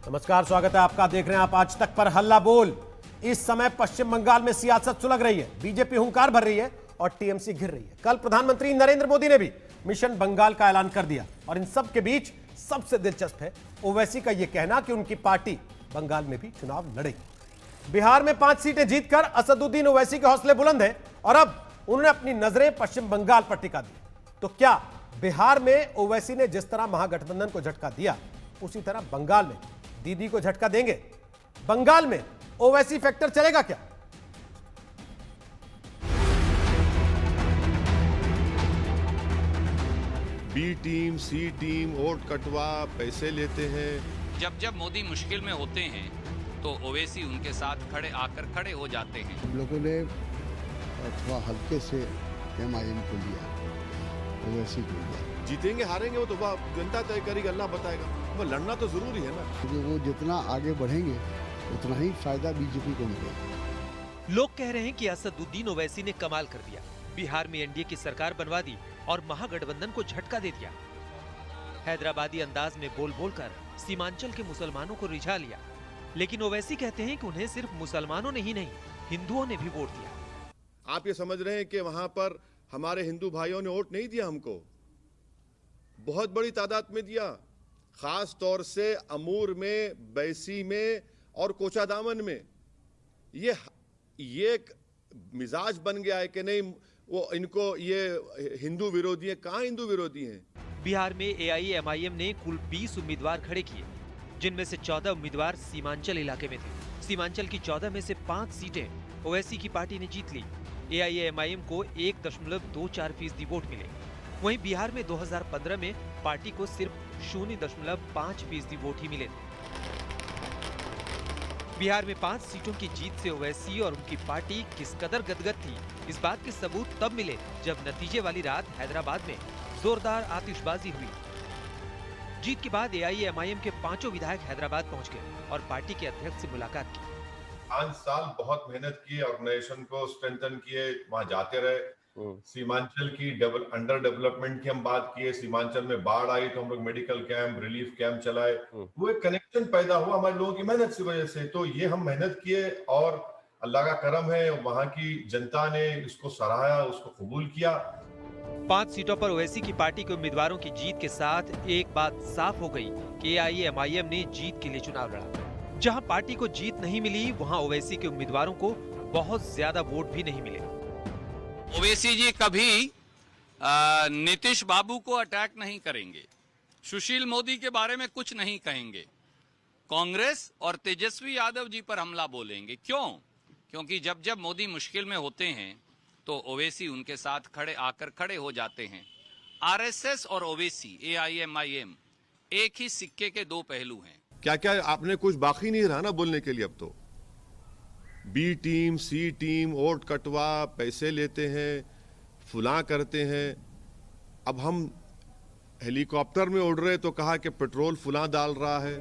नमस्कार, स्वागत है आपका। देख रहे हैं आप आज तक पर हल्ला बोल। इस समय पश्चिम बंगाल में सियासत सुलग रही है, बीजेपी हुंकार भर रही है और टीएमसी घिर रही है। कल प्रधानमंत्री नरेंद्र मोदी ने भी मिशन बंगाल का ऐलान कर दिया और इन सब के बीच सबसे दिलचस्प है ओवैसी का यह कहना कि उनकी पार्टी बंगाल में भी चुनाव लड़ेगी। बिहार में 5 सीटें जीतकर असदुद्दीन ओवैसी के हौसले बुलंद हैं और अब उन्होंने अपनी नजरें पश्चिम बंगाल पर टिका दी। तो क्या बिहार में ओवैसी ने जिस तरह महागठबंधन को झटका दिया, उसी तरह बंगाल में दीदी को झटका देंगे? बंगाल में ओवैसी फैक्टर चलेगा क्या? बी टीम, सी टीम, वोट कटवा, पैसे लेते हैं। जब मोदी मुश्किल में होते हैं तो ओवैसी उनके साथ खड़े हो जाते हैं। हम लोगों ने थोड़ा हल्के से एमआईएम को लिया, ओवैसी को लिया। जीतेंगे हारेंगे वो तो जनता तय करेगी, अल्लाह बताएगा। वो लड़ना तो जरूरी है ना, क्योंकि वो जितना आगे बढ़ेंगे उतना ही फायदा बीजेपी को मिलेगा। लोग कह रहे हैं कि असदुद्दीन ओवैसी ने कमाल कर दिया, बिहार में एनडीए की सरकार बनवा दी और महागठबंधन को झटका दे दिया। हैदराबादी अंदाज में बोल बोलकर सीमांचल के मुसलमानों को रिझा लिया। लेकिन ओवैसी कहते हैं कि उन्हें सिर्फ मुसलमानों ने ही नहीं, हिंदुओं ने भी वोट दिया। आप ये समझ रहे हैं कि वहां पर हमारे हिंदू भाइयों ने वोट नहीं दिया? हमको बहुत बड़ी तादाद में दिया, खास तौर से अमूर में, बैसी में और कोचादामन में। ये एक मिजाज बन गया है कि नहीं वो इनको ये हिंदू विरोधी है। कहां हिंदू विरोधी हैं? बिहार में एआईएमआईएम ने कुल 20 उम्मीदवार खड़े किए, जिनमें से 14 उम्मीदवार सीमांचल इलाके में थे। सीमांचल की 14 में से 5 सीटें ओवैसी की पार्टी ने जीत ली। एआईएमआईएम को 1.24% वोट मिले। वहीं बिहार में 2015 में पार्टी को सिर्फ 0.5% वोट ही मिले थे। बिहार में 5 सीटों की जीत से ओवैसी और उनकी पार्टी किस कदर गदगद थी, इस बात के सबूत तब मिले जब नतीजे वाली रात हैदराबाद में जोरदार आतिशबाजी हुई। जीत के बाद एआईएमआईएम के 5 विधायक हैदराबाद पहुंच गए और पार्टी के अध्यक्ष से मुलाकात की। 5 साल बहुत मेहनत की, ऑर्गेनाइजेशन को स्ट्रेंथन किए, वहां जाते रहे। सीमांचल की अंडर डेवलपमेंट की हम बात किए। सीमांचल में बाढ़ आई तो हम लोग मेडिकल कैंप, रिलीफ कैंप चलाए। वो एक कनेक्शन पैदा हुआ हमारे लोगों की मेहनत की वजह से। तो ये हम मेहनत किए और अल्लाह का करम है, वहां की जनता ने इसको सराहा, उसको कबूल किया। 5 सीटों पर ओवैसी की पार्टी के उम्मीदवारों की जीत के साथ एक बात साफ हो गई कि एआईएमआईएम ने जीत के लिए चुनाव लड़ा। जहां पार्टी को जीत नहीं मिली, वहां ओवैसी के उम्मीदवारों को बहुत ज्यादा वोट भी नहीं मिले। ओवैसी जी कभी नीतीश बाबू को अटैक नहीं करेंगे, सुशील मोदी के बारे में कुछ नहीं कहेंगे, कांग्रेस और तेजस्वी यादव जी पर हमला बोलेंगे। क्यों? क्योंकि जब मोदी मुश्किल में होते हैं तो ओवैसी उनके साथ खड़े हो जाते हैं। आरएसएस और ओवैसी, एआईएमआईएम एक ही सिक्के के 2 पहलू हैं। क्या क्या आपने कुछ बाकी नहीं रहा ना बोलने के लिए? अब तो बी टीम, सी टीम, वोट कटवा, पैसे लेते हैं, फुला करते हैं। अब हम हेलीकॉप्टर में उड़ रहे तो कहा कि पेट्रोल फुला डाल रहा है।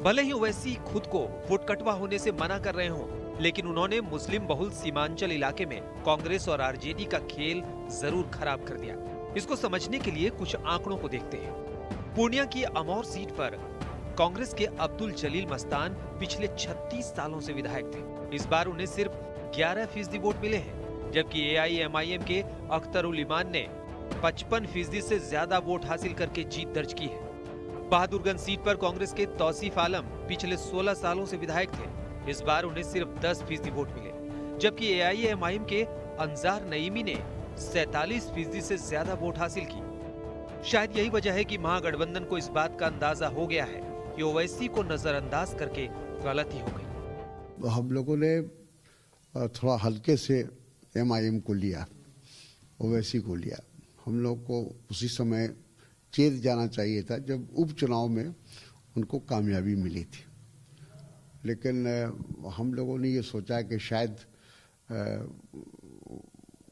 भले ही ओवैसी खुद को वोट कटवा होने से मना कर रहे हों, लेकिन उन्होंने मुस्लिम बहुल सीमांचल इलाके में कांग्रेस और आरजेडी का खेल जरूर खराब कर दिया। इसको समझने के लिए कुछ आंकड़ों को देखते हैं। पूर्णिया की अमौर सीट पर कांग्रेस के अब्दुल जलील मस्तान पिछले 36 सालों से विधायक थे। इस बार उन्हें सिर्फ 11% वोट मिले हैं, जबकि एआईएमआईएम के अख्तरुल इमान ने 55% से ज्यादा वोट हासिल करके जीत दर्ज की है। बहादुरगंज सीट पर कांग्रेस के तौसीफ आलम पिछले 16 सालों से विधायक थे। इस बार उन्हें सिर्फ 10% वोट मिले, जबकि एआईएमआईएम के अंजार नईमी ने 47% से ज्यादा वोट हासिल की। शायद यही वजह है कि महागठबंधन को इस बात का अंदाजा हो गया है कि ओवैसी को नजरअंदाज करके गलती हो गई। हम लोगों ने थोड़ा हल्के से एमआईएम को लिया, ओवैसी को लिया। हम लोग को उसी समय चेत जाना चाहिए था जब उपचुनाव में उनको कामयाबी मिली थी। लेकिन हम लोगों ने ये सोचा कि शायद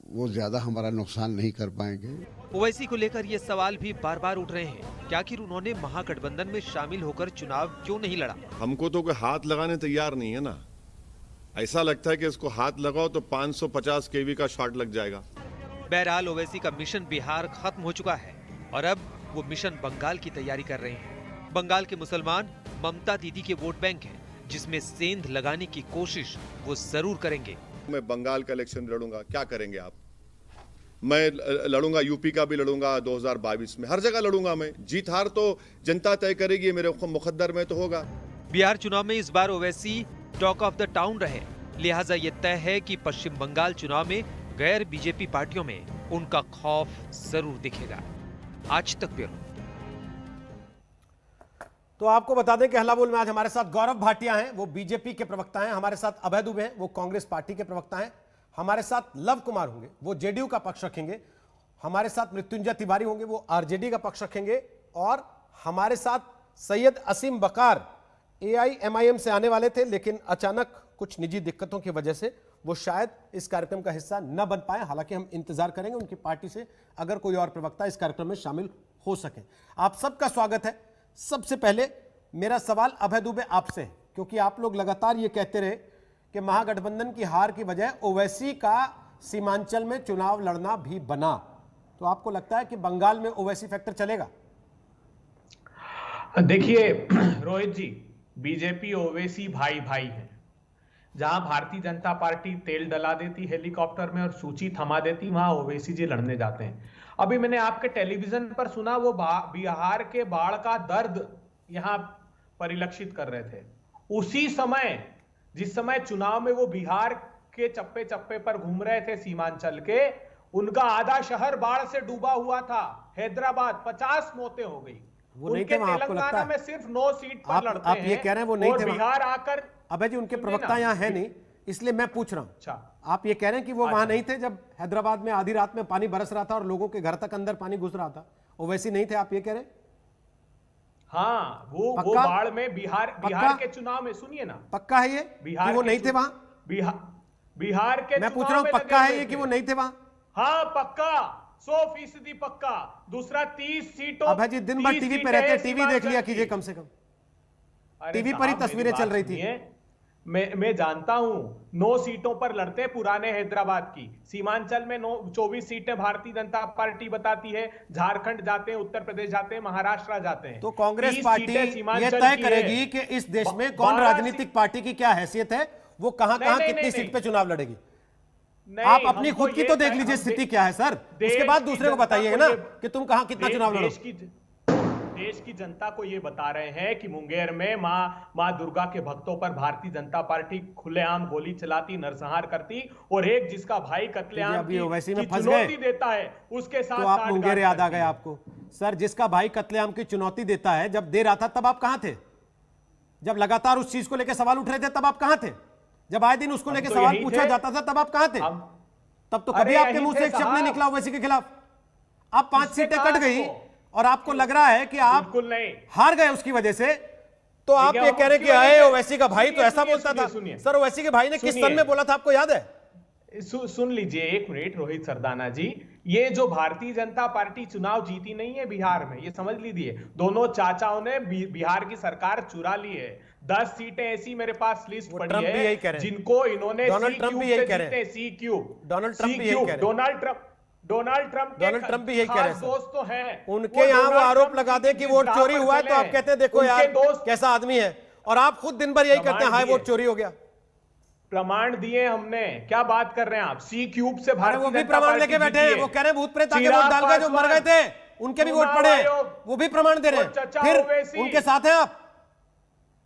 वो ज्यादा हमारा नुकसान नहीं कर पाएंगे। ओवैसी को लेकर ये सवाल भी बार बार उठ रहे हैं कि आखिर उन्होंने महागठबंधन में शामिल होकर चुनाव क्यों नहीं लड़ा। हमको तो कोई हाथ लगाने तैयार नहीं है ना। ऐसा लगता है कि इसको हाथ लगाओ तो 550 केवी का शॉट लग जाएगा। बहरहाल ओवैसी का मिशन बिहार खत्म हो चुका है और अब वो मिशन बंगाल की तैयारी कर रहे हैं। बंगाल के मुसलमान ममता दीदी के वोट बैंक हैं, जिसमें सेंध लगाने की कोशिश वो जरूर करेंगे। मैं बंगाल का इलेक्शन लड़ूंगा, क्या करेंगे आप? मैं लड़ूंगा, यूपी का भी लड़ूंगा 2022 में, हर जगह लड़ूंगा मैं। जीत हार तो जनता तय करेगी, मेरे मुकद्दर में तो होगा। बिहार चुनाव में इस बार Owaisi talk of the town रहे, लिहाजा ये तय है कि पश्चिम बंगाल चुनाव में गैर बीजेपी पार्टियों में उनका खौफ जरूर दिखेगा। आज तक ब्यूरो। तो आपको बता दें कि हल्ला बोल में आज हमारे साथ गौरव भाटिया हैं, वो बीजेपी के प्रवक्ता हैं। हमारे साथ अभय दुबे हैं, वो कांग्रेस पार्टी के प्रवक्ता हैं। हमारे साथ लव कुमार होंगे, वो जेडीयू का पक्ष रखेंगे। हमारे साथ मृत्युंजय तिवारी होंगे, वो आरजेडी का पक्ष रखेंगे। और हमारे साथ सैयद असीम बकार एआईएमआईएम से आने वाले थे, लेकिन अचानक कुछ निजी दिक्कतों की वजह से वो शायद इस कार्यक्रम का हिस्सा न बन पाए। हालांकि हम इंतजार करेंगे उनकी पार्टी से अगर कोई और प्रवक्ता इस कार्यक्रम में शामिल हो सके। आप सबका स्वागत है। सबसे पहले मेरा सवाल अभय दुबे आपसे है, क्योंकि आप लोग लगातार ये कहते रहे कि महागठबंधन की हार की वजह ओवैसी का सीमांचल में चुनाव लड़ना भी बना, तो आपको लगता है कि बंगाल में ओवैसी फैक्टर चलेगा? देखिए रोहित जी, बीजेपी ओवैसी भाई भाई है। जहां भारतीय जनता पार्टी तेल डला देती हेलीकॉप्टर में और सूची थमा देती, वहां ओवैसी जी लड़ने जाते हैं। अभी मैंने आपके टेलीविजन पर सुना, वो बिहार के बाढ़ का दर्द यहां परिलक्षित कर रहे थे। उसी समय जिस समय चुनाव में वो बिहार के चप्पे चप्पे पर घूम रहे थे सीमांचल के, उनका आधा शहर बाढ़ से डूबा हुआ था। हैदराबाद 50 मौतें हो गई। वो नहीं थे वहां, आपको लगता तेलंगाना है? में सिर्फ 9 सीट पर लड़ते आप ये कह रहे हैं वो नहीं थे वहां? बिहार आकर अबे जी, उनके प्रवक्ता यहाँ है नहीं, इसलिए मैं पूछ रहा हूं। अच्छा, आप ये कह रहे हैं कि वो वहां नहीं थे जब हैदराबाद में आधी रात में पानी बरस रहा था और लोगों के घर तक अंदर पानी घुस रहा था? ओवैसी नहीं थे, आप ये कह रहे हैं? हाँ, वो पक्का? बाढ़ में बिहार के चुनाव में, सुनिए ना, पक्का है ये बिहार कि वो के नहीं थे वहां? बिहार के मैं पूछ चुनाव रहा हूं, में पक्का लगे है हुए ये कि थे। वो नहीं थे वहां? हाँ पक्का, 100% पक्का। दूसरा 30 सीटों, अभय जी दिन भर 30 टीवी पे सीटें रहते हैं, हैं टीवी देख लिया सीमांचल कीजिए की। कम से कम। अरे टीवी पर ही साहब, तस्वीरें मेरी चल रही बात थी। सुनिए। मैं जानता हूं 9 सीटों पर लड़ते हैं पुराने हैदराबाद की। सीमांचल में 24 सीटें भारतीय जनता पार्टी बताती है। झारखंड जाते हैं, उत्तर प्रदेश जाते हैं, महाराष्ट्र जाते हैं। तो कांग्रेस 30 पार्टी सीटें ये सीमांचल तय की करेगी है। कि इस देश में कौन 12 राजनीतिक पार्टी की क्या हैसियत है, वो कहां नहीं, कहां नहीं, कितनी नहीं, सीट नहीं। पे चुनाव लड़ेगी। नहीं, आप अपनी हमको खुद की ये तो देख तय- लीजिए हम स्थिति क्या है सर, देश उसके बाद की दूसरे को जनता बताइएगा को ना ये- कि तुम कहां कितना चुनाव लड़ो। देश की जनता को ये बता रहे हैं कि मुंगेर में मां दुर्गा के भक्तों पर भारतीय जनता पार्टी खुलेआम गोली चलाती, नरसंहार करती, और एक जिसका भाई कत्लेआम अभी ओवैसी में की फंस चुनौती गए। देता है, उसके साथ तो आप साठगांठ मुंगेर याद आ करती गए है। आपको? सर, जिसका भाई कत्लेआम की चुनौती देता है, जब दे रहा था तब आप कहां थे? जब लगातार उस चीज को लेकर सवाल उठ रहे थे तब आप कहां थे? जब आए दिन उसको हम लेकर तो सवाल यहीं पूछा थे। जाता था तब आप कहां थे? तब तो कभी अरे आपके यहीं मुंह से थे एक शब्द नहीं साहब। निकला ओवैसी के खिलाफ। आप 5 किसने सीटें कहा कट गई आपको? और आपको लग रहा है कि आप बिल्कुल नहीं। हार गए उसकी वजह से, तो आप ठीक है, ये कह रहे हैं उसकी कि वजह आए से- ओवैसी का भाई तो सुनिए, ऐसा सुनिए, बोलता था। सुनिए। सर, ओवैसी के भाई ने किस सुनिए। सन में बोला था, आपको याद है? सुन लीजिए एक मिनट रोहित सरदाना जी, ये जो भारतीय जनता पार्टी चुनाव जीती नहीं है बिहार में, ये समझ लीजिए, दोनों चाचाओं ने बिहार की सरकार चुरा ली है। 10 सीटें ऐसी मेरे पास लिस्ट वो पड़ी ट्रम्प भी यही कह है रहे हैं। जिनको इन्होंने डोनाल्ड ट्रम्प भी यही कह रहे हैं। सी क्यूब डोनाल्ड ट्रम्प भी यही कह रहे हैं। डोनाल्ड ट्रम्प भी यही कह रहे हैं, सर। दोस्त तो हैं। उनके यहाँ वो डोनाल्ड आरोप ट्रम्प लगा दे की कि वोट राह चोरी पर हुआ है, चले तो आप हैं। कहते हैं देखो उनके यार दोस्त कैसा आदमी है, और आप खुद दिन भर यही करते हैं, हाई प्रमाण वोट चोरी हो गया। प्रमाण दिए हमने, क्या बात कर रहे हैं आप? सी क्यूब से अरे भारतीय वो भी जनता प्रमाण पार्टी लेके बैठे हैं, जीती है। वो कह रहे हैं भूत प्रेत आके चिराग वोट डाल गए जो मर गए थे, उनके भी वोट चुनाव पड़े, आयोग, वो भी प्रमाण दे रहे वो चचा हैं। फिर ओवैसी। उनके साथ हैं आप।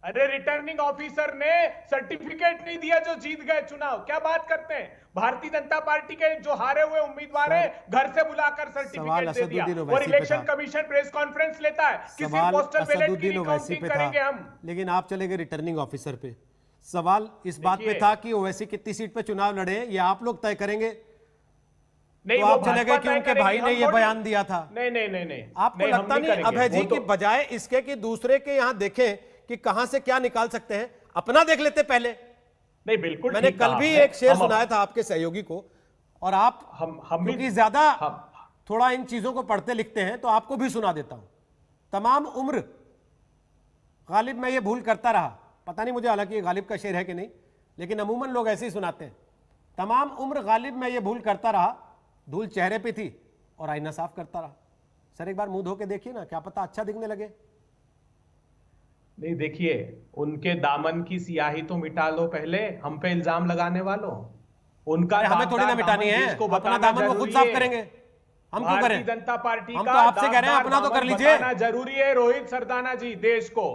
अरे रिटर्निंग ऑफिसर ने सर्टिफिकेट नहीं दिया जो जीत गए चुनाव, क्या बात करते हैं? भारतीय जनता पार्टी के जो हारे हुए उम्मीदवार हैं, घर से बुलाकर सर्टिफिकेट दे दिया, असदुद्दीन और ओवैसी पे इलेक्शन था। कमीशन प्रेस कॉन्फ्रेंस लेता है, किसी सवाल पोस्टल बैलेट की असदुद्दीन ओवैसी काउंटिंग पे करेंगे था, हम। लेकिन आप चले गए रिटर्निंग ऑफिसर पे। सवाल इस बात पे देखिए, था कि ओवैसी कितनी सीट पे चुनाव लड़े, ये आप लोग तय करेंगे। नहीं, तो वो आप चले गए भाजपा कि तय उनके करेगी, भाई ने हम ये थोड़ी- बयान दिया था। नहीं नहीं नहीं नहीं, आपको नहीं, हम लगता नहीं करेंगे। अभय जी वो कि तो- बजाय इसके कि दूसरे के यहां देखें कि कहां से क्या निकाल सकते हैं, अपना देख लेते पहले? नहीं बिल्कुल मैंने ठीक कल कहा भी आपने। एक शेर हम- सुनाया था आपके सहयोगी को, और आप हम भी क्योंकि ज्यादा हम- थोड़ा इन चीजों को पढ़ते लिखते हैं, तो आपको भी सुना देता हूं। तमाम उम्र गालिब मैं ये भूल करता रहा, पता नहीं मुझे हालांकि ये गालिब का शेर है कि नहीं, लेकिन अमूमन लोग ऐसे ही सुनाते हैं। तमाम उम्र गालिब मैं ये भूल करता रहा, धूल चेहरे पे थी और आईना साफ करता रहा। सर एक बार मुंह धो के देखिए ना, क्या पता अच्छा दिखने लगे। नहीं, देखिए, उनके दामन की सियाही तो मिटा लो पहले, हम पे इल्जाम लगाने वालों। उनका हमें थोड़ी ना मिटानी है, अपना दामन वो खुद साफ करेंगे, हम क्यों करें? भारतीय जनता पार्टी हम का तो आपसे कह रहे हैं अपना तो कर लीजिए। बताना जरूरी है रोहित सरदाना जी। देश को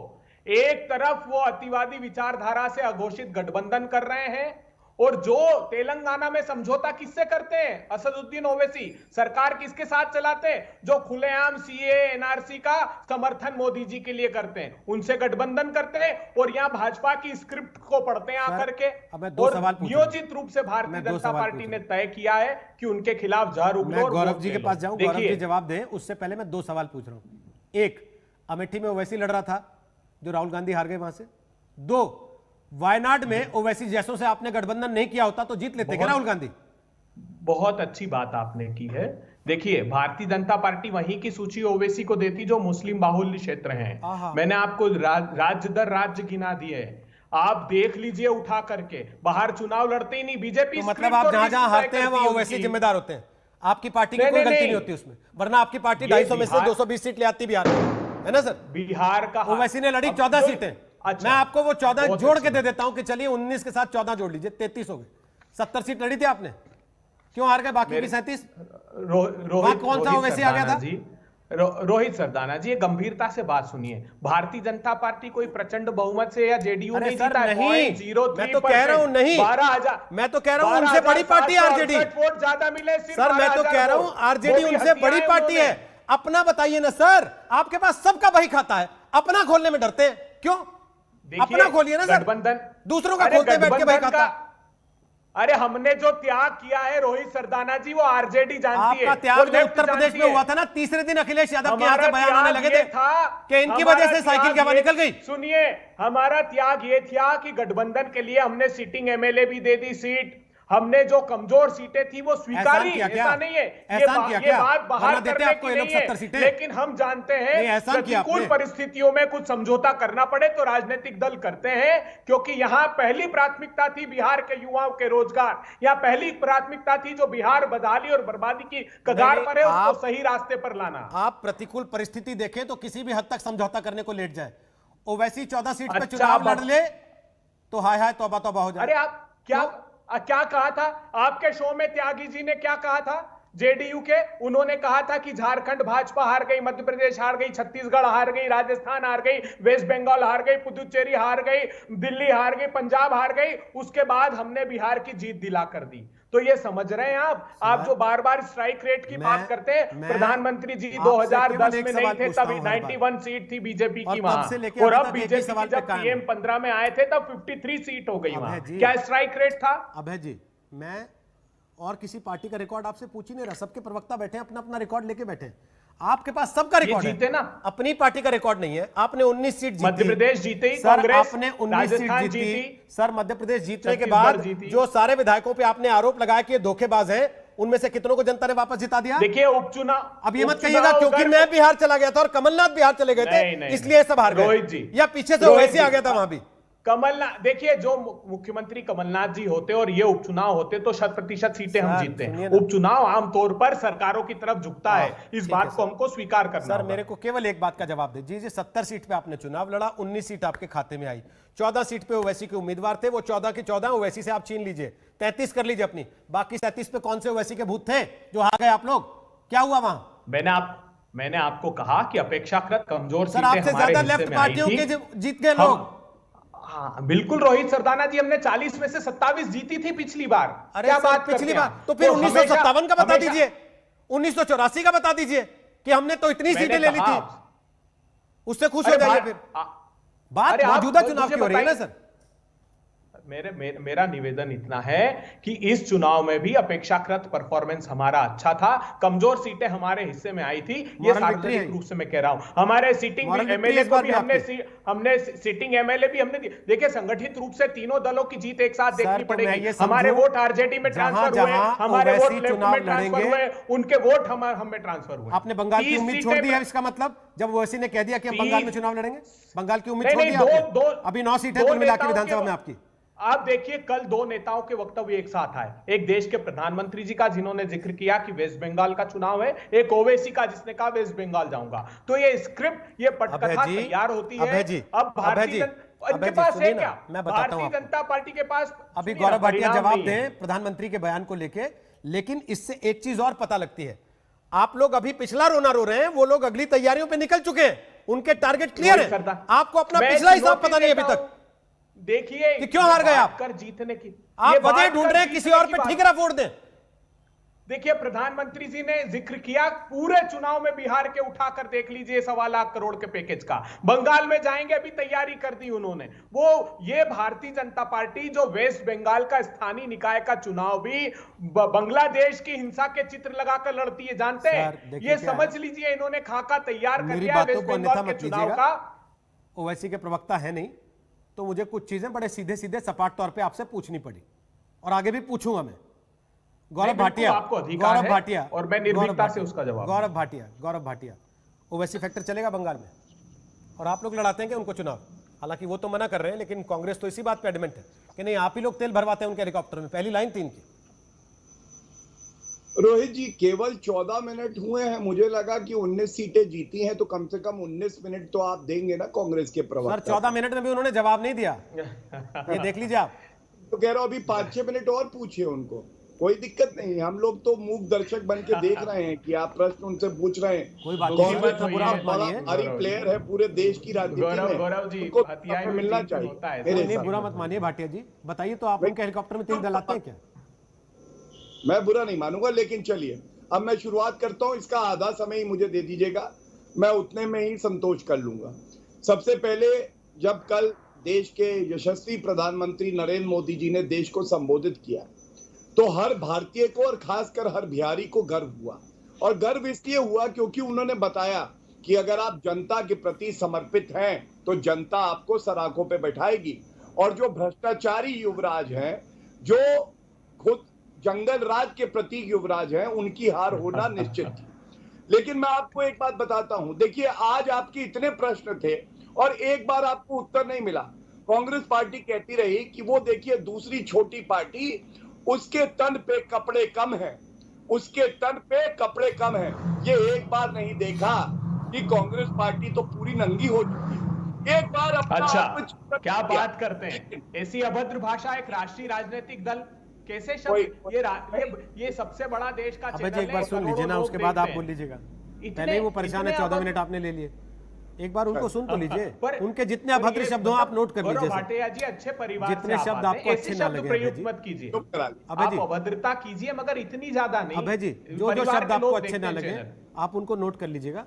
एक तरफ वो अतिवादी विचारधारा से अघोषित गठबंधन कर रहे हैं, और जो तेलंगाना में समझौता किससे करते हैं? असदुद्दीन ओवैसी। सरकार किसके साथ चलाते हैं? जो खुलेआम सीए एनआरसी का समर्थन मोदी जी के लिए करते हैं, उनसे गठबंधन करते हैं, और यहाँ भाजपा की स्क्रिप्ट को पढ़ते हैं आकर के। और नियोजित रूप से भारतीय जनता पार्टी ने तय किया है कि उनके खिलाफ जहर उगलो। मैं गौरव जी के पास जाऊं, गौरव जी जवाब दें। उससे पहले मैं 2 सवाल पूछ रहा हूं। एक, अमेठी में ओवैसी लड़ रहा था जो राहुल गांधी हार गए वहां से। 2, वायनाड में ओवैसी जैसों से आपने गठबंधन नहीं किया होता तो जीत लेते क्या राहुल गांधी? बहुत अच्छी बात आपने की है। देखिए, भारतीय जनता पार्टी वहीं की सूची ओवैसी को देती जो मुस्लिम बाहुल्य क्षेत्र हैं। मैंने आपको राज्य दर राज्य गिना दिए, आप देख लीजिए उठा करके। बाहर चुनाव लड़ते ही नहीं बीजेपी। तो मतलब आप जहां जहां हारते हैं वहां ओवैसी जिम्मेदार होते हैं, आपकी पार्टी की कोई गलती नहीं होती उसमें, वरना आपकी पार्टी 250 में से 220 सीट ले आती बिहार में, है ना सर? बिहार का ओवैसी ने लड़ी 14 सीटें। मैं आपको वो 14 जोड़ के दे देता हूं कि चलिए 19 के साथ 14 जोड़ लीजिए, 33 हो गए। 70 सीट लड़ी थी आपने, क्यों हार गए बाकी की 37? कौन सा ओवैसी आ गया था? रोहित सरदाना जी, गंभीरता से बात सुनिए। भारतीय जनता पार्टी कोई प्रचंड बहुमत से या जेडीयू नहीं जीता है। नहीं, मैं तो कह रहा हूं नहीं, 12,000 मैं तो कह रहा हूं उनसे बड़ी पार्टी आरजेडी। वोट ज्यादा मिले सर, मैं तो कह रहा हूं आरजेडी उनसे बड़ी पार्टी है। अपना बताइए ना सर, आपके पास सबका बही खाता है, अपना खोलने में डरते हैं क्यों? अपना खोलिए ना सर, गठबंधन दूसरों का खोलते बैठ के बही खाता। अरे हमने जो त्याग किया है रोहित सरदाना जी, वो आरजेडी जानती है। आपका त्याग जो उत्तर प्रदेश में हुआ था ना, तीसरे दिन अखिलेश यादव के यहां से बयान आने लगे थे कि इनकी वजह से साइकिल की हवा निकल गई। सुनिए, हमारा त्याग ये था कि गठबंधन के लिए हमने सिटिंग एमएलए भी दे दी सीट, हमने जो कमजोर सीटें थी वो स्वीकारी। ऐसा नहीं है, ये बात बाहर करने की नहीं है, लेकिन हम जानते हैं प्रतिकूल परिस्थितियों में कुछ समझौता करना पड़े तो राजनीतिक दल करते हैं, क्योंकि यहां पहली प्राथमिकता थी बिहार के युवाओं के रोजगार, या पहली प्राथमिकता थी जो बिहार बदहाली और बर्बादी की कगार पर है, उसको सही रास्ते पर लाना। आप प्रतिकूल परिस्थिति देखें तो किसी भी हद तक समझौता करने को लेट जाए। ओवैसी 14 सीट पर चुनाव लड़ ले तो हाय हाय तौबा तौबा हो जाए। अरे आप क्या कहा था आपके शो में? त्यागी जी ने क्या कहा था जेडीयू के? उन्होंने कहा था कि झारखंड भाजपा हार गई, मध्य प्रदेश हार गई, छत्तीसगढ़ हार गई, राजस्थान हार गई, वेस्ट बंगाल हार गई, पुदुचेरी हार गई, दिल्ली हार गई, पंजाब हार गई, उसके बाद हमने बिहार की जीत दिला कर दी। तो ये समझ रहे हैं आप जो बार बार स्ट्राइक रेट की बात करते हैं, प्रधानमंत्री जी 2010 में नहीं थे तब 91 सीट थी बीजेपी की वहां, और अब बीजेपी जब पीएम 15 में आए थे तब 53 सीट हो गई वहां। क्या स्ट्राइक रेट था? अभय जी, मैं और किसी पार्टी का रिकॉर्ड आपसे पूछ ही नहीं रहा, सबके प्रवक्ता बैठे हैं, अपना अपना रिकॉर्ड लेके बैठे हैं। आपके पास सबका रिकॉर्ड जीते ना, अपनी पार्टी का रिकॉर्ड नहीं है। आपने 19 सीट जीती, मध्य प्रदेश जीते ही, सर कांग्रेस आपने 19 सीट जीती सर। मध्य प्रदेश जीतने के बाद जो सारे विधायकों पे आपने आरोप लगाया कि ये धोखेबाज हैं, उनमें से कितनों को जनता ने वापस जिता दिया? देखिए, उपचुनाव, अब ये मत कहिएगा क्योंकि मैं बिहार चला गया था और कमलनाथ बिहार चले गए थे इसलिए सब हार गए, या पीछे से ओवैसी आ गया था वहां भी। कमलनाथ, देखिए, जो मुख्यमंत्री कमलनाथ जी होते और ये उपचुनाव होते तो 100% सीटें हम जीतते हैं। उपचुनाव आमतौर पर सरकारों की तरफ झुकता है, इस बात को हमको स्वीकार करना। सर, मेरे को केवल एक बात का जवाब दे जी, 70 सीट पे आपने चुनाव लड़ा, 19 सीट आपके खाते में आई, 14 सीट पे ओवैसी के उम्मीदवार थे, वो 14 के 14 ओवैसी से आप छीन लीजिए, 33 कर लीजिए अपनी। बाकी 37 पे कौन से ओवैसी के भूत थे जो हार गए आप लोग? क्या हुआ वहां? मैंने आपको कहा कि अपेक्षाकृत कमजोर सीटें हमारे हिस्से में आई थी। लेफ्ट पार्टियों के जीत गए लोग। हाँ, बिल्कुल रोहित सरदाना जी, हमने 40 में से 27 जीती थी पिछली बार। अरे क्या बात पिछली बार? तो फिर 1957 का बता दीजिए, 1984 का बता दीजिए कि हमने तो इतनी सीटें ले ली थी, उससे खुश हो जाइए। फिर बात मौजूदा चुनाव की हो रही है ना सर। मेरा निवेदन इतना है कि इस चुनाव में भी अपेक्षाकृत परफॉर्मेंस हमारा अच्छा था, कमजोर सीटें हमारे हिस्से में आई थी, ये सार्वजनिक रूप से मैं कह रहा हूं। हमारे सिटिंग एमएलए को भी हमने सिटिंग एमएलए भी हमने देखिए, संगठित रूप से तीनों दलों की जीत एक साथ देखनी पड़ेगी। हमारे वोट आरजेडी में ट्रांसफर हुए, हमारे वोट लेफ्ट में ट्रांसफर हुए, उनके वोट हमें ट्रांसफर हुए। आपने बंगाल की उम्मीद छोड़ दी है, इसका मतलब जब ओवैसी ने कह दिया कि हम बंगाल में चुनाव लड़ेंगे, बंगाल की उम्मीद छोड़ दी आपने? अभी 9 सीटें कुल मिला के विधानसभा में आपकी। आप देखिए कल दो नेताओं के वक्तव्य एक साथ आए, एक देश के प्रधानमंत्री जी का जिन्होंने जिक्र किया कि वेस्ट बंगाल का चुनाव है, एक ओवैसी का जिसने कहा वेस्ट बंगाल जाऊंगा। तो ये स्क्रिप्ट, ये पटकथा तैयार होती है। अब भारतीय इनके पास है क्या? भारतीय जनता पार्टी के पास अभी गौरव भाटिया जवाब दें प्रधानमंत्री के बयान को लेके, लेकिन इससे एक चीज और पता लगती है, आप लोग अभी पिछला रोना रो रहे हैं, वो लोग अगली तैयारियों पे निकल चुके हैं, उनके टारगेट क्लियर है। आपको अपना पिछला हिसाब पता नहीं अभी तक, देखिए कि क्यों हार गए आप कर जीतने की, आप वजह ढूंढ रहे हैं किसी और पे ठिकरा फोड़ दें। देखिए प्रधानमंत्री जी ने जिक्र किया पूरे चुनाव में बिहार के उठाकर देख लीजिए 1.25 लाख करोड़ के पैकेज का, बंगाल में जाएंगे अभी तैयारी कर दी उन्होंने। वो ये भारतीय जनता पार्टी जो वेस्ट बंगाल का स्थानीय निकाय का चुनाव भी बांग्लादेश की हिंसा के चित्र लगाकर लड़ती है, जानते हैं? ये समझ लीजिए इन्होंने खाका तैयार कर लिया वेस्ट बंगाल के चुनाव का। ओवैसी के प्रवक्ता है नहीं, तो मुझे कुछ चीजें बड़े सीधे सीधे सपाट तौर पे आपसे पूछनी पड़ी, और आगे भी पूछूंगा मैं। गौरव भाटिया, गौरव भाटिया, और मैं निर्भीकता से उसका जवाब। गौरव भाटिया, ओवैसी फैक्टर चलेगा बंगाल में? और आप लोग लड़ाते हैं कि उनको चुनाव, हालांकि वो तो मना कर रहे हैं, लेकिन कांग्रेस तो इसी बात पे एडमेंट है कि नहीं, आप ही लोग तेल भरवाते हैं उनके हेलीकॉप्टर में। पहली लाइन 3 की। रोहित जी, केवल 14 मिनट हुए हैं, मुझे लगा कि 19 सीटें जीती हैं, तो कम से कम 19 मिनट तो आप देंगे ना कांग्रेस के प्रवक्ता। सर 14 मिनट में भी उन्होंने जवाब नहीं दिया, ये देख लीजिए आप। तो कह रहा हूं अभी 5-6 मिनट और पूछिए उनको, कोई दिक्कत नहीं। हम लोग तो मूक दर्शक बन के देख रहे हैं कि आप प्रश्न उनसे पूछ रहे हैं। कोई बात कांग्रेस बड़ा भारी प्लेयर है पूरे देश की राजनीति में, गौरव जी उनको मिलना चाहिए। बुरा मत मानिए भाटिया जी, बताइए तो आप उनके हेलीकॉप्टर में तेल डलाते हैं क्या? मैं बुरा नहीं मानूंगा, लेकिन चलिए अब मैं शुरुआत करता हूं। इसका आधा समय ही मुझे दे दीजिएगा, मैं उतने में ही संतोष कर लूंगा। सबसे पहले, जब कल देश के यशस्वी प्रधानमंत्री नरेंद्र मोदी जी ने देश को संबोधित किया, तो हर भारतीय को और खासकर हर बिहारी को गर्व हुआ। और गर्व इसलिए हुआ क्योंकि उन्होंने बताया कि अगर आप जनता के प्रति समर्पित हैं तो जनता आपको सराखों पे बैठाएगी। और जो भ्रष्टाचारी युवराज हैं, जो खुद जंगल राज के प्रतीक युवराज हैं, उनकी हार होना निश्चित थी। लेकिन मैं आपको एक बात बताता हूं, देखिए आज आपके इतने प्रश्न थे और एक बार आपको उत्तर नहीं मिला। कांग्रेस पार्टी कहती रही कि वो देखिए दूसरी छोटी पार्टी, उसके तन पे कपड़े कम हैं, उसके तन पे कपड़े कम हैं। ये एक बार नहीं देखा कि कांग्रेस पार्टी तो पूरी नंगी हो चुकी है। एक बार अपना अच्छा, क्या बात करते हैं, ऐसी अभद्र भाषा एक राष्ट्रीय राजनीतिक दल कैसे शब्द, ये सबसे बड़ा देश का चैनल है। एक बार सुन लीजिए ना, उसके बाद आप बोल लीजिएगा। पहले ही वो परेशान है, 14 मिनट आपने ले लिए, एक बार उनको सुन तो लीजिए। उनके जितने अभद्र शब्द हो आप नोट कर लीजिए। भाटिया जी अच्छे परिवार जितने शब्द आपको अच्छे ना लगे, प्रयोग मत कीजिए, आप अभद्रता कीजिए मगर इतनी ज्यादा नहीं। अभय जी, जो शब्द आपको अच्छे ना लगे आप उनको नोट कर लीजिएगा,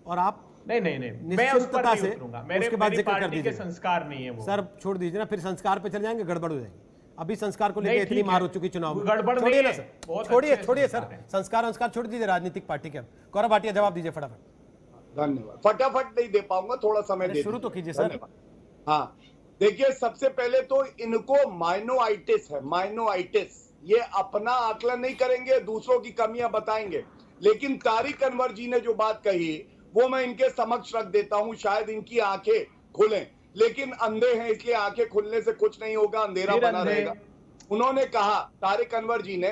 और आप नहीं मैं उस पर नहीं उतरूंगा, उसके बाद जिक्र कर दीजिए। संस्कार नहीं है वो। सर छोड़ दीजिए ना, फिर संस्कार पे चले जाएंगे, गड़बड़ हो जाएगी। अभी संस्कार को लेकर इतनी मार हो चुकी चुनाव में, गड़बड़ छोड़िए ना सर, छोड़िए सर, संस्कार छोड़ दीजिए राजनीतिक पार्टी के। गौरव भाटिया जवाब दीजिए फटाफट। धन्यवाद। फटाफट नहीं दे पाऊंगा, थोड़ा समय दे शुरू तो कीजिए सर। हाँ देखिए, सबसे पहले तो इनको माइनोआइटिस है, माइनोआइटिस। ये अपना आकलन नहीं करेंगे, दूसरों की कमियां बताएंगे। लेकिन तारिक अनवर जी ने जो बात कही वो मैं इनके समक्ष रख देता हूं, शायद इनकी आंखें खुलें, लेकिन अंधे हैं इसलिए आंखें खुलने से कुछ नहीं होगा, अंधेरा बना रहेगा। उन्होंने कहा, तारिक अनवर जी ने,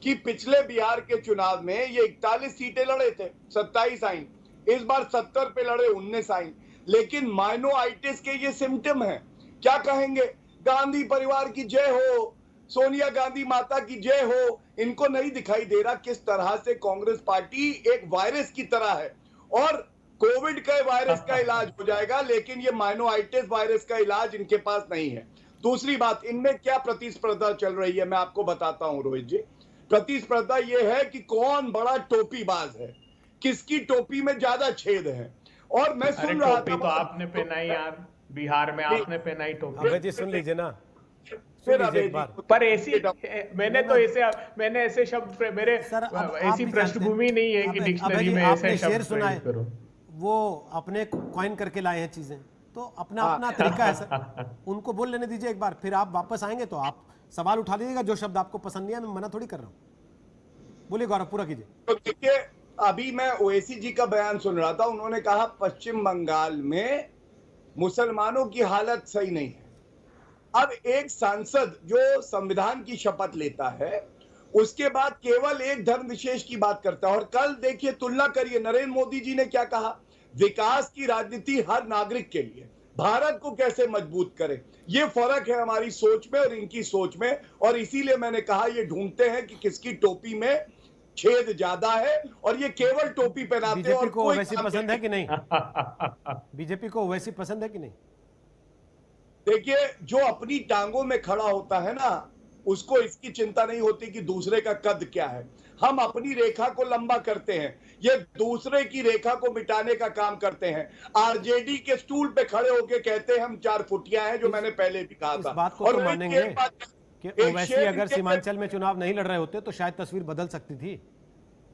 कि पिछले बिहार के चुनाव में ये 41 सीटें लड़े थे, 27 आई, इस बार 70 पे लड़े, 19 आई। लेकिन माइनोआइटिस के ये सिम्टम है। क्या कहेंगे? गांधी परिवार की जय हो, सोनिया गांधी माता की जय हो। इनको नहीं दिखाई दे रहा किस तरह से कांग्रेस पार्टी एक वायरस की तरह है, और कोविड का वायरस का इलाज हो जाएगा, लेकिन ये माइनोआइटिस वायरस का इलाज इनके पास नहीं है। दूसरी बात, इनमें क्या प्रतिस्पर्धा चल रही है मैं आपको बताता हूं रोहित जी। प्रतिस्पर्धा ये है कि कौन बड़ा टोपीबाज है, किसकी टोपी में ज्यादा छेद है। और मैं सुन रहा था, तो आपने पहनाई यार, बिहार में आपने पहनाई टोपी। अबे जी सुन लीजिए ना, पर ऐसी मैंने ऐसे शब्द मेरे ऐसी पृष्ठभूमि नहीं है कि डिक्शनरी में ऐसे शब्द सुनाए। वो अपने कॉइन करके लाए हैं चीजें, तो अपना अपना तरीका है सर, उनको बोल लेने दीजिए एक बार, फिर आप वापस आएंगे तो आप सवाल उठा लीजिएगा जो शब्द आपको पसंद नहीं है। मैं मना थोड़ी कर रहा हूँ, बोलिए गौरव, पूरा कीजिए। तो देखिए, अभी मैं ओवैसी जी का बयान सुन रहा था, उन्होंने कहा पश्चिम बंगाल में मुसलमानों की हालत सही नहीं है। अब एक सांसद जो संविधान की शपथ लेता है, उसके बाद केवल एक धर्म विशेष की बात करता है। और कल देखिए, तुलना करिए, नरेंद्र मोदी जी ने क्या कहा, विकास की राजनीति हर नागरिक के लिए, भारत को कैसे मजबूत करें। ये फर्क है हमारी सोच में और इनकी सोच में, और इसीलिए मैंने कहा ये ढूंढते हैं कि किसकी टोपी में छेद ज्यादा है, और ये केवल टोपी पहनाते हैं। बीजेपी और को कोई ओवैसी काम पसंद है कि नहीं? है। बीजेपी को ओवैसी पसंद है कि नहीं? देखिए, जो अपनी टांगों में खड़ा होता है ना, उसको इसकी चिंता नहीं होती कि दूसरे का कद क्या है। हम अपनी रेखा को लंबा करते हैं, ये दूसरे की रेखा को मिटाने का काम करते हैं। आरजेडी के स्टूल पे खड़े होके कहते हैं हम 4 फुटिया हैं, जो मैंने पहले भी कहा इस था। बात को और तो एक मानेंगे बात, कि एक ओवैसी शेर अगर इनके- सीमांचल में चुनाव नहीं लड़ रहे होते तो शायद तस्वीर बदल सकती थी।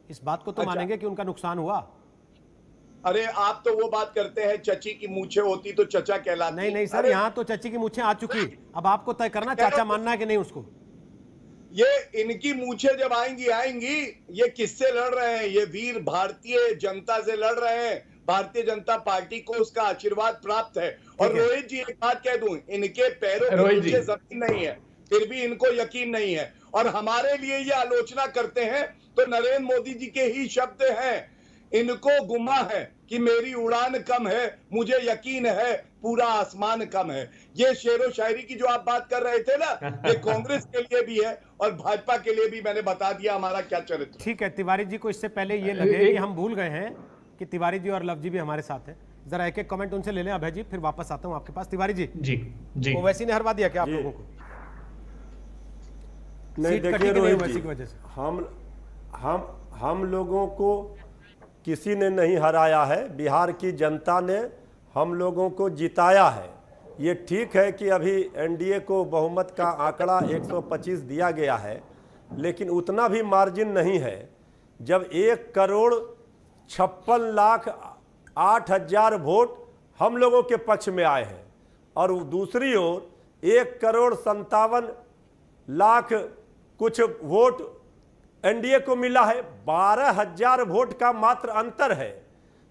इस बात को तो अच्छा। मानेंगे कि उनका नुकसान हुआ। अरे आप तो वो बात करते हैं, चची की मूछें होती तो चचा कहलाती। नहीं नहीं सर, अरे यहाँ तो चची की मूछें आ चुकी, अब आपको तय करना चाचा मानना है कि नहीं उसको। ये इनकी मूछें जब आएंगी आएंगी, ये किससे लड़ रहे हैं? ये वीर भारतीय जनता से लड़ रहे हैं। भारतीय जनता पार्टी को उसका आशीर्वाद प्राप्त है। और है। रोहित जी, एक बात कह दूं, इनके पैरों के रोहित जी। नीचे जमीन नहीं है, फिर भी इनको यकीन नहीं है, और हमारे लिए ये आलोचना करते हैं। तो नरेंद्र मोदी जी के ही शब्द हैं, इनको गुमा है कि मेरी उड़ान कम है, मुझे यकीन है पूरा आसमान कम है। ये शेरो शायरी की जो आप बात कर रहे थे ना, ये कांग्रेस के लिए भी है और भाजपा के लिए भी। मैंने बता दिया हमारा क्या चरित्र। ठीक है, तिवारी जी को इससे पहले ये लगे कि हम भूल गए हैं कि तिवारी जी और लव जी भी हमारे साथ हैं। जरा एक एक कमेंट उनसे ले लें अभय जी, फिर वापस आता हूं आपके पास। तिवारी जी, जी ओवैसी ने हरवा दिया क्या आप लोगों को? नहीं सीट कटी देखिए कि नहीं रोहित ओवैसी जी, की वजह से? हम लोगों को किसी ने नहीं हराया है, बिहार की जनता ने हम लोगों को जिताया है। ये ठीक है कि अभी एनडीए को बहुमत का आंकड़ा 125 दिया गया है, लेकिन उतना भी मार्जिन नहीं है। जब 1,56,08,000 वोट हम लोगों के पक्ष में आए हैं और दूसरी ओर 1,57,00,000 कुछ वोट एनडीए को मिला है। 12,000 वोट का मात्र अंतर है।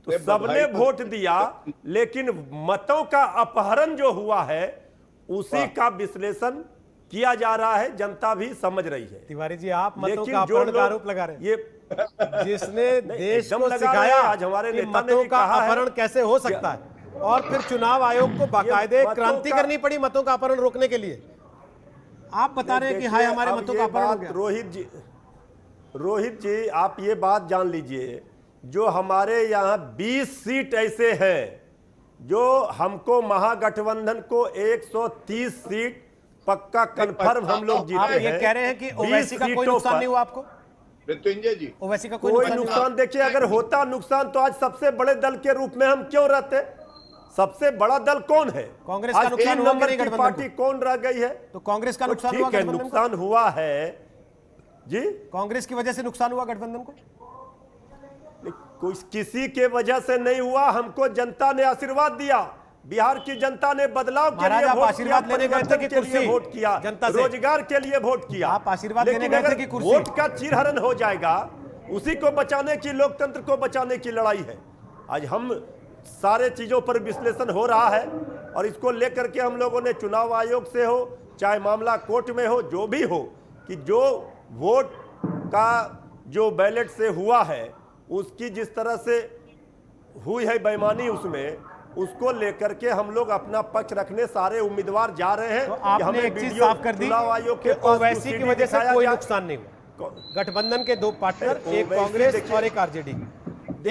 तो सबने वोट दिया, लेकिन मतों का अपहरण जो हुआ है उसी का विश्लेषण किया जा रहा है, जनता भी समझ रही है। तिवारी जी, आप मतों लेकिन का जो अपहरण का लोग आरोप लगा रहे हैं, ये जिसने देश एकदम को लगा रहे हैं। सिखाया आज हमारे कि नेता ने मतों भी का कहा है अपहरण कैसे हो सकता है, और फिर चुनाव आयोग को बाकायदे मतों क्रांति का- करनी पड़ी मतों का अपहरण रोकने के लिए। आप बता रहे हैं कि हाय हमारे मतों का अपहरण हो गया। रोहित जी, आप ये बात जान लीजिए, जो हमारे यहाँ 20 सीट ऐसे हैं जो हमको महागठबंधन को 130 सीट पक्का कंफर्म हम लोग जीते आप हैं। ये कह रहे हैं कि 20 ओवैसी का कोई सीटों नुकसान पर। नहीं हुआ आपको? मृत्युंजय जी, ओवैसी का कोई कोई नुकसान नहीं हुआ? नुकसान देखिए, अगर होता नुकसान तो आज सबसे बड़े दल के रूप में हम क्यों रहते? सबसे बड़ा दल कौन है? कांग्रेस का आज नुकसान 3 हुआ नंबर कि नहीं की गठबंधन पार्टी कौन रह गई है? तो कांग्रेस का तो नुकसान हुआ ठीक है, गठबंधन को? नुकसान हुआ है जी। कांग्रेस की वजह से नुकसान हुआ गठबंधन को? किसी के वजह से नहीं हुआ, हमको जनता ने आशीर्वाद दिया। बिहार की जनता ने बदलाव के महाराज, लिए आप वोट आशीर्वाद किया, लेने गए थे परिवर्तन कि के लिए कुर्सी? वोट किया, जनता से रोजगार के लिए वोट किया। आप आशीर्वाद लेने लेकिन गए थे अगर कि कुर्सी? वोट का चिरहरण हो जाएगा, उसी को बचाने की, लोकतंत्र को बचाने की लड़ाई है। आज हम सारे चीजों पर विश्लेषण हो रहा है और इसको लेकर के हम लोगों ने चुनाव आयोग से हो, चाहे मामला कोर्ट में हो, जो भी हो, कि जो वोट का जो बैलेट से हुआ है उसकी जिस तरह से हुई है बेईमानी, उसमें उसको लेकर के हम लोग अपना पक्ष रखने सारे उम्मीदवार जा रहे हैं। तो कि आपने हमें एक चीज वीडियो साफ कर दी चुनाव आयोग कि के पास ओवैसी की CD वजह से दिखाया कोई जाए। नुकसान नहीं हुआ। गठबंधन के 2 पार्टनर, एक ओवैसी कांग्रेस देखिए- और एक आरजेडी।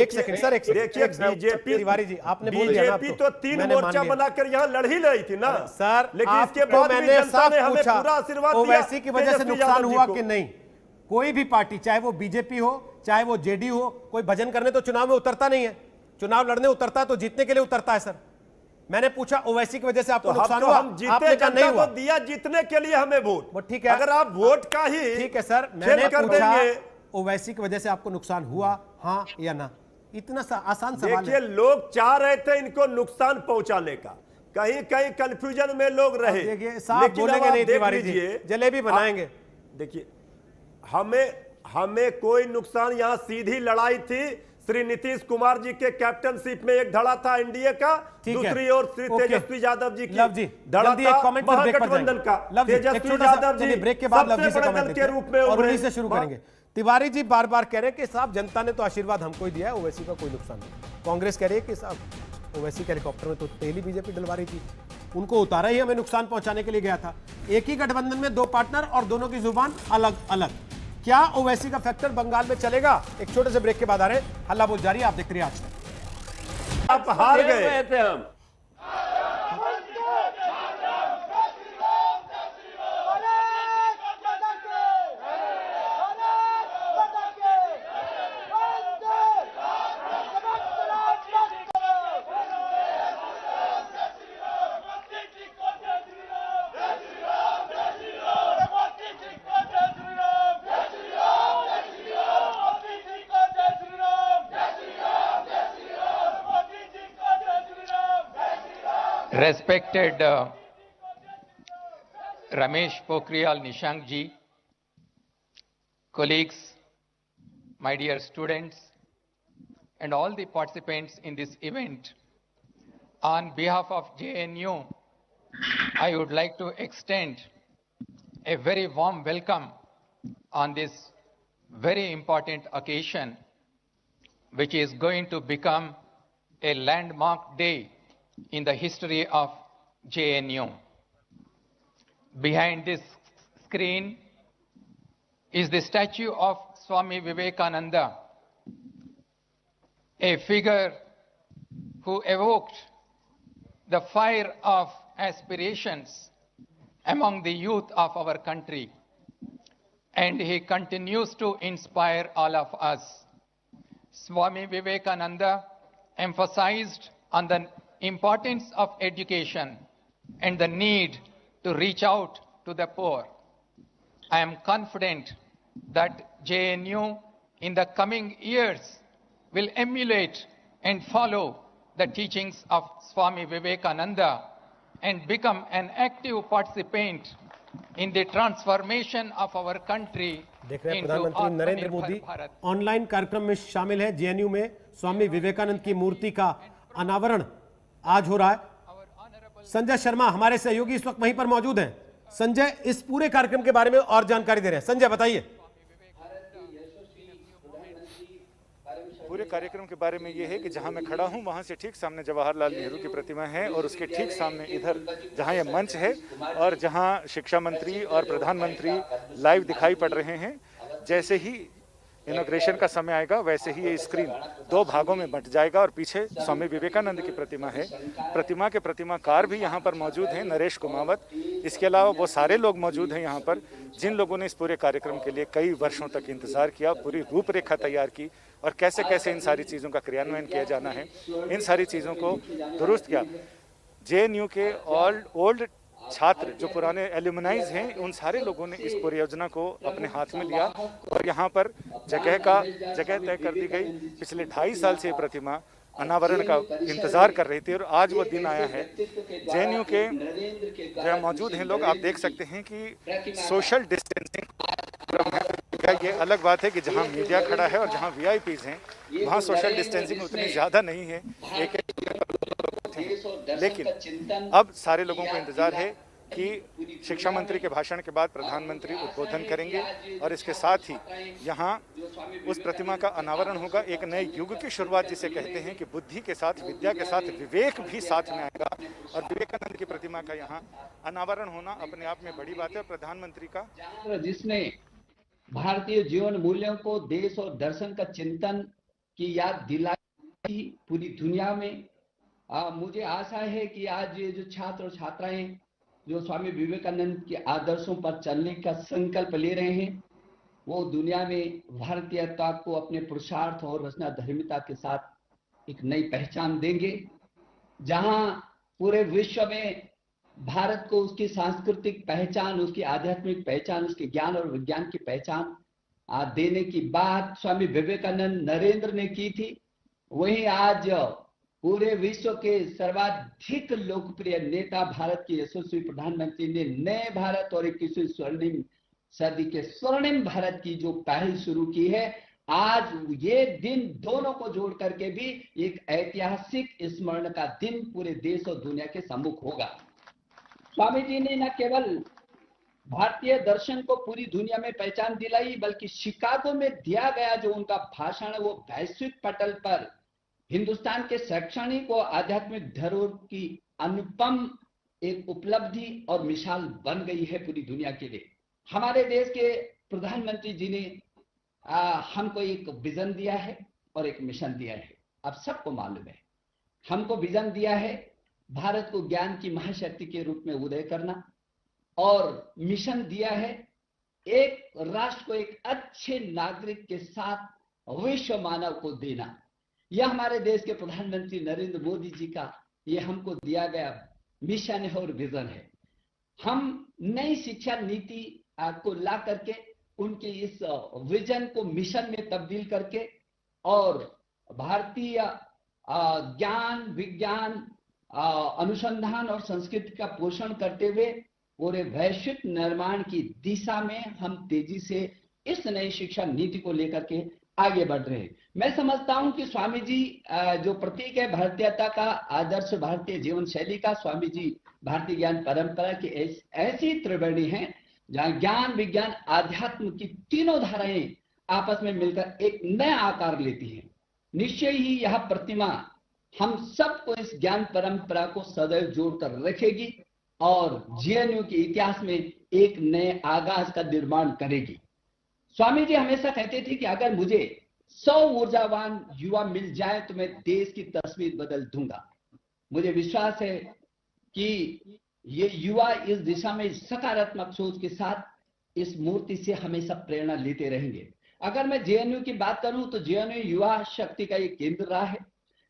एक सेकंड सर, एक देखिए, एक सेकंड। बीजेपी तिवारी जी, आपने बोल दिया ना, अब बीजेपी तो 3 मैंने मान मोर्चा लिया। बनाकर यहाँ लड़ ही रही थी ना सर, लेकिन इसके आपको बाद भी मैंने जनता साफ ने हमें पूछा, पूरा आशीर्वाद दिया ओवैसी की वजह से तेजस्वी नुकसान यादव जी हुआ को। कि नहीं? कोई भी पार्टी, चाहे वो बीजेपी हो चाहे वो जेडीयू हो, कोई भजन करने तो चुनाव में उतरता नहीं है। चुनाव लड़ने उतरता है तो जीतने के लिए उतरता है। सर, मैंने पूछा ओवैसी की वजह से आपको नुकसान हुआ? हम जीते, आपने कहा नहीं जनता हुआ। को दिया जीतने के लिए हमें वो वोट। ठीक है, अगर आप वोट का ही ठीक है सर, खेल मैंने कर पूछा देंगे। ओवैसी की वजह से आपको नुकसान हुआ, हाँ या ना? इतना सा आसान सवाल देखिए, है। लोग चाह रहे थे इनको नुकसान पहुंचाने का, कहीं कहीं कंफ्यूजन में लोग रहे। देखिए, साफ लेकिन अब बोलेंगे आप नहीं देख तिवारी जी, लीजिए, जलेबी बनाएंगे। देखिए, हमें कोई नुकसान, यहां सीधी लड़ाई थी, श्री नीतीश कुमार जी के कैप्टनशिप में एक धड़ा था एनडीए का, दूसरी ओर श्री तेजस्वी यादव जी की धड़ा था महागठबंधन का। तेजस्वी यादव जी ब्रेक के बाद सबसे बड़े दल के रूप में उभरे से शुरू करेंगे। तिवारी जी बार बार कह रहे हैं कि साहब जनता ने तो आशीर्वाद हमको ही दिया है, ओवैसी का कोई नुकसान नहीं। कांग्रेस कह रही है कि साहब ओवैसी के हेलीकॉप्टर में तो पहली बीजेपी डलवा रही थी, उनको उतारा ही हमें नुकसान पहुंचाने के लिए गया था। एक ही गठबंधन में दो पार्टनर और दोनों की जुबान अलग अलग। क्या ओवैसी का फैक्टर बंगाल में चलेगा? एक छोटे से ब्रेक के बाद आ रहे हैं, हल्ला बोल जारी है, आप देखते रहिए आज तक। आप हार गए। Respected Ramesh Pokhriyal Nishank ji, colleagues, my dear students, and all the participants in this event, on behalf of JNU, I would like to extend a very warm welcome on this very important occasion, which is going to become a landmark day in the history of JNU. Behind this screen is the statue of Swami Vivekananda, a figure who evoked the fire of aspirations among the youth of our country, and he continues to inspire all of us. Swami Vivekananda emphasized on the importance of education and the need to reach out to the poor. I am confident that JNU in the coming years will emulate and follow the teachings of Swami Vivekananda and become an active participant in the transformation of our country. देख रहे हैं प्रधानमंत्री Narendra Modi online कार्यक्रम में शामिल है। JNU में स्वामी विवेकानंद की मूर्ति का अनावरण आज हो रहा है। संजय शर्मा हमारे सहयोगी इस वक्त वहीं पर मौजूद हैं। संजय, इस पूरे कार्यक्रम के बारे में और जानकारी दे रहे हैं। संजय बताइए। पूरे कार्यक्रम के बारे में ये है कि जहां मैं खड़ा हूं वहां से ठीक सामने जवाहरलाल नेहरू की प्रतिमा है और उसके ठीक सामने इधर जहां ये मंच है और जहां शिक्षा मंत्री और प्रधानमंत्री लाइव दिखाई पड़ रहे हैं। जैसे ही इनॉग्रेशन का समय आएगा वैसे ही ये स्क्रीन दो भागों में बंट जाएगा और पीछे स्वामी विवेकानंद की प्रतिमा है। प्रतिमा के प्रतिमाकार भी यहाँ पर मौजूद हैं, नरेश कुमावत। इसके अलावा वो सारे लोग मौजूद हैं यहाँ पर जिन लोगों ने इस पूरे कार्यक्रम के लिए कई वर्षों तक इंतजार किया, पूरी रूपरेखा तैयार की और कैसे कैसे इन सारी चीज़ों का क्रियान्वयन किया जाना है, इन सारी चीज़ों को दुरुस्त किया। JNU के ओल्ड छात्र जो पुराने एल्यूमनाइज हैं उन सारे लोगों ने इस परियोजना को अपने हाथ में लिया और यहाँ पर जगह तय कर दी गई। पिछले 2.5 साल से ये प्रतिमा अनावरण का इंतजार कर रही थी और आज वो दिन आया है। JNU के जहाँ मौजूद हैं लोग, आप देख सकते हैं कि सोशल डिस्टेंसिंग ये अलग बात है कि जहाँ मीडिया खड़ा है और जहाँ VIPs हैं वहाँ सोशल डिस्टेंसिंग उतनी ज़्यादा नहीं है, लेकिन अब सारे लोगों को इंतजार है कि शिक्षा मंत्री के भाषण के बाद प्रधानमंत्री उद्बोधन करेंगे और इसके साथ ही यहाँ उस प्रतिमा का अनावरण होगा। एक नए युग की शुरुआत जिसे कहते हैं कि बुद्धि के साथ, विद्या के साथ विवेक भी साथ में आएगा और विवेकानंद की प्रतिमा का यहाँ अनावरण होना अपने आप में बड़ी बात है। प्रधानमंत्री का जिसने भारतीय जीवन मूल्यों को, देश और दर्शन का चिंतन की याद दिलाई पूरी दुनिया में। मुझे आशा है कि आज ये जो छात्र और छात्राएं जो स्वामी विवेकानंद के आदर्शों पर चलने का संकल्प ले रहे हैं वो दुनिया में भारतीयता को अपने पुरुषार्थ और रचना धर्मिता के साथ एक नई पहचान देंगे। जहां पूरे विश्व में भारत को उसकी सांस्कृतिक पहचान, उसकी आध्यात्मिक पहचान, उसके ज्ञान और विज्ञान की पहचान देने की बात स्वामी विवेकानंद नरेंद्र ने की थी, वहीं आज पूरे विश्व के सर्वाधिक लोकप्रिय नेता, भारत के यशस्वी प्रधानमंत्री ने नए भारत और 21वीं स्वर्णिम सदी के स्वर्णिम भारत की जो पहल शुरू की है, आज ये दिन दोनों को जोड़ करके भी एक ऐतिहासिक स्मरण का दिन पूरे देश और दुनिया के सम्मुख होगा। स्वामी जी ने न केवल भारतीय दर्शन को पूरी दुनिया में पहचान दिलाई, बल्कि शिकागो में दिया गया जो उनका भाषण है वो वैश्विक पटल पर हिंदुस्तान के शैक्षणिक और आध्यात्मिक धरोहर की अनुपम एक उपलब्धि और मिसाल बन गई है पूरी दुनिया के लिए। हमारे देश के प्रधानमंत्री जी ने हमको एक विजन दिया है और एक मिशन दिया है। अब सबको मालूम है, हमको विजन दिया है भारत को ज्ञान की महाशक्ति के रूप में उदय करना, और मिशन दिया है एक राष्ट्र को एक अच्छे नागरिक के साथ विश्व मानव को देना। यह हमारे देश के प्रधानमंत्री नरेंद्र मोदी जी का ये हमको दिया गया मिशन है और विजन है। हम नई शिक्षा नीति को ला करके उनके इस विजन को मिशन में तब्दील करके और भारतीय ज्ञान विज्ञान अनुसंधान और संस्कृति का पोषण करते हुए पूरे वैश्विक निर्माण की दिशा में हम तेजी से इस नई शिक्षा नीति को लेकर के आगे बढ़ रहे हैं। मैं समझता हूं कि स्वामी जी जो प्रतीक है भारतीयता का, आदर्श भारतीय जीवन शैली का, स्वामी जी भारतीय ज्ञान परंपरा की ऐसी त्रिवेणी है जहां ज्ञान विज्ञान आध्यात्म की तीनों धाराएं आपस में मिलकर एक नया आकार लेती हैं। निश्चय ही यह प्रतिमा हम सबको इस ज्ञान परंपरा को सदैव जोड़कर रखेगी और जेएनयू के इतिहास में एक नए आगाज का निर्माण करेगी। स्वामी जी हमेशा कहते थे कि अगर मुझे 100 ऊर्जावान युवा मिल जाए तो मैं देश की तस्वीर बदल दूंगा। मुझे विश्वास है कि ये युवा इस दिशा में सकारात्मक सोच के साथ इस मूर्ति से हमेशा प्रेरणा लेते रहेंगे। अगर मैं जेएनयू की बात करूं तो जेएनयू युवा शक्ति का एक केंद्र रहा है।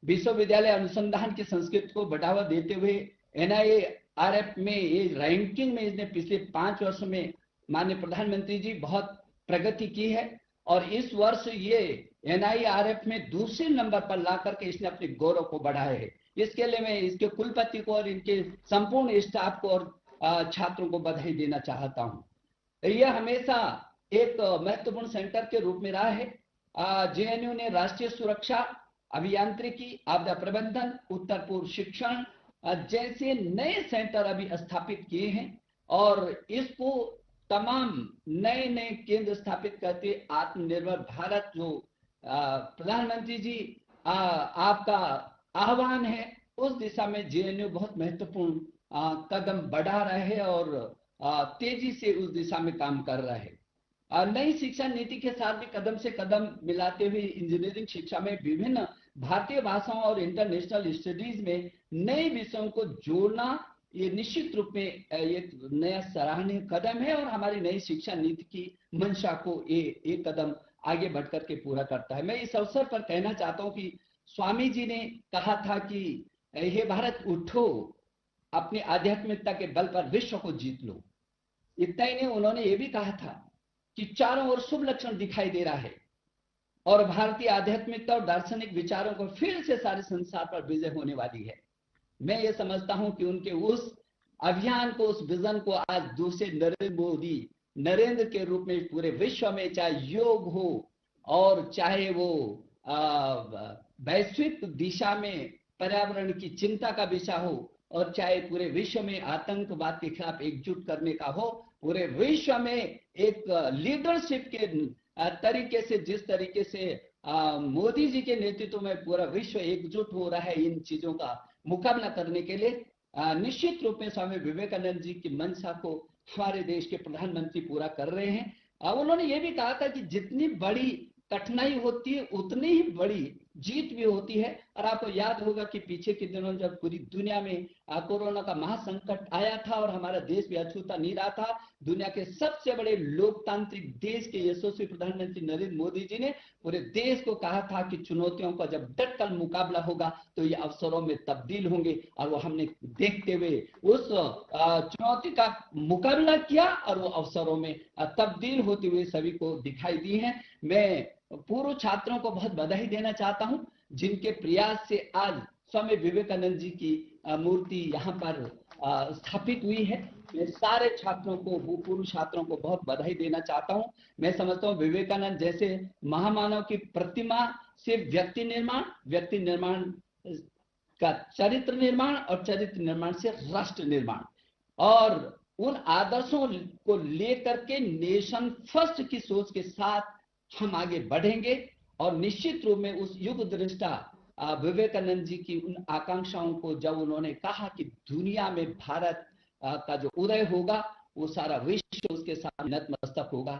विश्वविद्यालय अनुसंधान की संस्कृति को बढ़ावा देते हुए NIRF में ये रैंकिंग में इसने पिछले 5 वर्षों में माननीय प्रधानमंत्री जी बहुत प्रगति की है और इस वर्ष ये NIRF में दूसरे नंबर पर ला करके इसने अपने गौरव को बढ़ाया है। इसके लिए मैं इसके कुलपति को और इनके संपूर्ण स्टाफ को और छात्रों को बधाई देना चाहता हूं। यह हमेशा एक महत्वपूर्ण सेंटर के रूप में रहा है। जेएनयू ने राष्ट्रीय सुरक्षा, अभियांत्रिकी, आपदा प्रबंधन, उत्तर पूर्व शिक्षण जैसे नए सेंटर अभी स्थापित किए हैं और इसको तमाम नए नए केंद्र स्थापित करते आत्मनिर्भर भारत जो प्रधानमंत्री जी आपका आह्वान है उस दिशा में जेएनयू बहुत महत्वपूर्ण कदम बढ़ा रहा है और तेजी से उस दिशा में काम कर रहा है। नई शिक्षा नीति के साथ भी कदम से कदम मिलाते हुए इंजीनियरिंग शिक्षा में विभिन्न भारतीय भाषाओं और इंटरनेशनल स्टडीज में नए विषयों को जोड़ना ये निश्चित रूप में एक नया सराहनीय कदम है और हमारी नई शिक्षा नीति की मंशा को ये एक कदम आगे बढ़ करके पूरा करता है। मैं इस अवसर पर कहना चाहता हूं कि स्वामी जी ने कहा था कि हे भारत उठो, अपनी आध्यात्मिकता के बल पर विश्व को जीत लो। इतना ही नहीं, उन्होंने ये भी कहा था कि चारों ओर शुभ लक्षण दिखाई दे रहा है और भारतीय आध्यात्मिकता और दार्शनिक विचारों को फिर से सारे संसार पर विजय होने वाली है। मैं ये समझता हूं कि उनके उस अभियान को, उस विजन को आज दूसरे नरेंद्र मोदी नरेंद्र के रूप में पूरे विश्व में, चाहे योग हो और चाहे वो वैश्विक दिशा में पर्यावरण की चिंता का विषय हो और चाहे पूरे विश्व में आतंकवाद के खिलाफ एकजुट करने का हो, पूरे विश्व में एक लीडरशिप के तरीके से, जिस तरीके से मोदी जी के नेतृत्व में पूरा विश्व एकजुट हो रहा है इन चीजों का मुकाबला करने के लिए, निश्चित रूप में स्वामी विवेकानंद जी की मंशा को हमारे देश के प्रधानमंत्री पूरा कर रहे हैं। उन्होंने ये भी कहा था कि जितनी बड़ी कठिनाई होती है उतनी ही बड़ी जीत भी होती है। और आपको याद होगा कि पीछे के दिनों जब पूरी दुनिया में कोरोना का महासंकट आया था और हमारा देश भी अछूता नहीं रहा था, दुनिया के सबसे बड़े लोकतांत्रिक देश के यशस्वी प्रधानमंत्री नरेंद्र मोदी जी ने पूरे देश को कहा था कि चुनौतियों का जब डटकर मुकाबला होगा तो ये अवसरों में तब्दील होंगे। और वो हमने देखते हुए उस चुनौती का मुकाबला किया और वो अवसरों में तब्दील होते हुए सभी को दिखाई दी है। मैं पूर्व छात्रों को बहुत बधाई देना चाहता हूं जिनके प्रयास से आज स्वामी विवेकानंद जी की मूर्ति यहाँ पर स्थापित हुई है। मैं सारे छात्रों को, भूतपूर्व छात्रों को बहुत बधाई देना चाहता हूं। मैं समझता हूं विवेकानंद जैसे महामानव की प्रतिमा सिर्फ व्यक्ति निर्माण का चरित्र निर्माण, और चरित्र निर्माण से राष्ट्र निर्माण, और उन आदर्शों को लेकर के नेशन फर्स्ट की सोच के साथ हम आगे बढ़ेंगे। और निश्चित रूप में उस युग दृष्टा विवेकानंद जी की उन आकांक्षाओं को जब उन्होंने कहा कि दुनिया में भारत का जो उदय होगा वो सारा विश्व उसके सामने नतमस्तक होगा,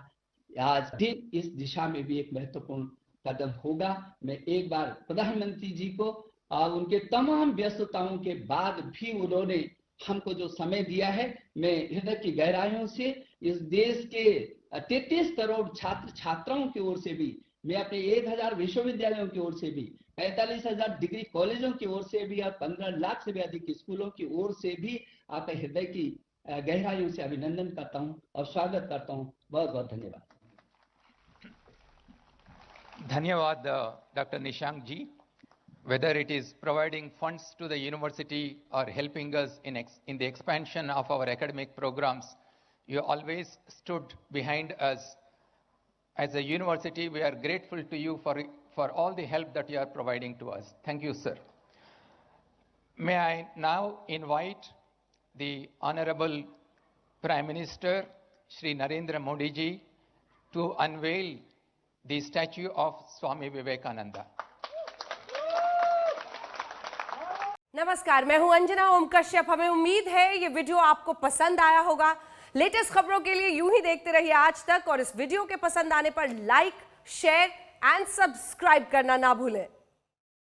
आज दिन इस दिशा में भी एक महत्वपूर्ण कदम होगा। मैं एक बार प्रधानमंत्री जी को उनके तमाम व्यस्तताओं के बाद भी उन्होंने हमको जो समय दिया है, मैं हृदय की गहराइयों से इस देश के 33 करोड़ छात्र छात्राओं की ओर से भी, मैं अपने 1000 विश्वविद्यालयों की ओर से भी, 45,000 डिग्री कॉलेजों की ओर से भी और 15 लाख से भी अधिक स्कूलों की ओर से भी आपके हृदय की गहराइयों से अभिनंदन करता हूं और स्वागत करता हूं। बहुत बहुत धन्यवाद। धन्यवाद doctor Nishank ji. Whether it is providing funds to the university or helping us in the expansion of our academic programs, you always stood behind us. As a university, we are grateful to you for all the help that you are providing to us. Thank you, sir. May I now invite the Honorable Prime Minister, Shri Narendra Modi ji, to unveil the statue of Swami Vivekananda. नमस्कार, मैं हूं अंजना ओम कश्यप। हमें उम्मीद है ये video आपको पसंद आया होगा। लेटेस्ट खबरों के लिए यूं ही देखते रहिए आज तक, और इस वीडियो के पसंद आने पर लाइक, शेयर एंड सब्सक्राइब करना ना भूलें।